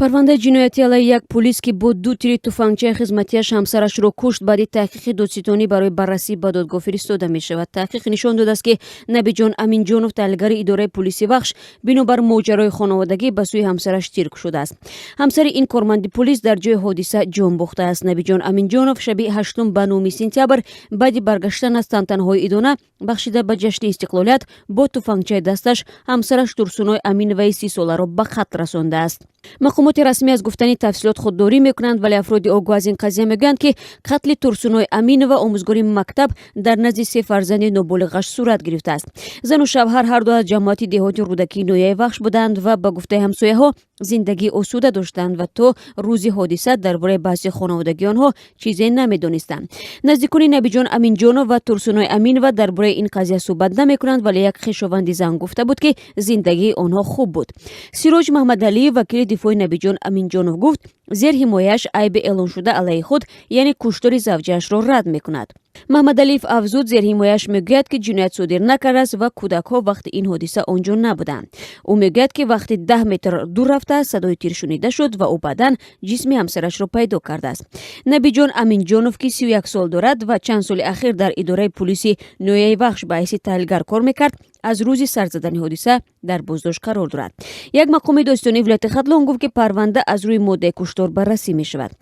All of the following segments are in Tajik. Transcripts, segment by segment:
парвандаи ҷиноятӣ алайҳи як полис ки бо 2 тири туфангчаи хизматиаш ҳамсарашро кушт баъди таҳқиқи додситонӣ барои баррасӣ ба додгоҳ фиристода мешавад. таҳқиқ нишон додааст ки Набиҷон Аминҷонов таҳлилгари идораи полиси Вахш бинобар моҷарои хонаводагӣ ба сӯи ҳамсараш тирк шудааст. ҳамсари ин корманди полис дар ҷои ҳодиса ҷон бохтааст. Набиҷон Аминҷонов шаби 8 ба 9 сентябр баъди баргаштан аз тантанаҳои идона бахшида ба ҷашни истиқлолият бо туфангчаи дасташ ҳамсараш Турсуной Аминоваи 30 соларо ба қатл расондааст. мақомоти расмӣ аз гуфтани тафсилот худдорӣ мекунанд, вале афроди огоҳ аз ин қазия мегӯянд ки қатли Турсуной Аминова омӯзгори мактаб дар назди 3 фарзанди ноболиғаш сурат гирифтааст. зану шавҳар ҳарду аз ҷамоати деҳоти рудакии ноҳияи Вахш буданд ва ба гуфтаи ҳамсояҳо зиндагӣ осуда доштанд ва то рӯзи ҳодиса дар бораи баҳси хонаводагии онҳо чизе намедонистанд. наздикони Набиҷон Аминҷонов ва Турсуной Аминова дар бораи ин қазия суҳбат намекунанд, вале як хишованди зан гуфта буд ки зиндагии онҳо хуб буд. Сироҷ Маҳмадалиев, вакили дифои Набиҷон Аминҷонов гуфт, зер ҳимояаш айби эълоншуда алайҳи худ, яъне куштори завҷаашро рад мекунад. Маҳмадалиев афзуд, зерҳимояаш мегӯяд ки ҷиноят содир накардааст ва кӯдакҳо вақти ин ҳодиса он ҷо набуданд. ӯ мегӯяд ки вақти 10 метр дур рафта садои тир шунида шуд ва ӯ баъдан ҷисми ҳамсарашро пайдо кардааст. Набиҷон Аминҷонов ки 31 сол дорад ва чанд соли ахир дар идораи полиси ноҳияи Вахш ба ҳайси таҳлилгар кор мекард, аз рӯзи сарзадани ҳодиса дар боздошт қарор дорад. як мақоми достони вилояти Хатлон гуфт ки парванда аз рӯи моддаи куштор баррасӣ мешавад.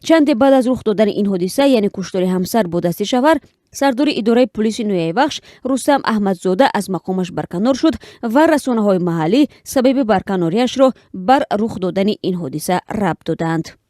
чанде баъд аз рух додани ин ҳодиса, яъне куштори ҳамсар бо дасти шавҳар, сардори идораи полиси ноҳияи Вахш Рустам Аҳмадзода аз мақомаш барканор шуд ва расонаҳои маҳаллӣ сабаби барканориашро бар рух додани ин ҳодиса рабт доданд.